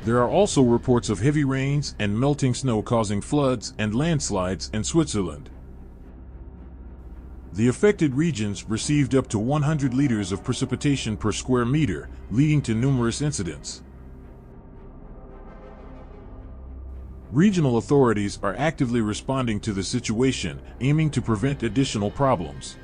There are also reports of heavy rains and melting snow causing floods and landslides in Switzerland. The affected regions received up to 100 liters of precipitation per square meter, leading to numerous incidents. Regional authorities are actively responding to the situation, aiming to prevent additional problems.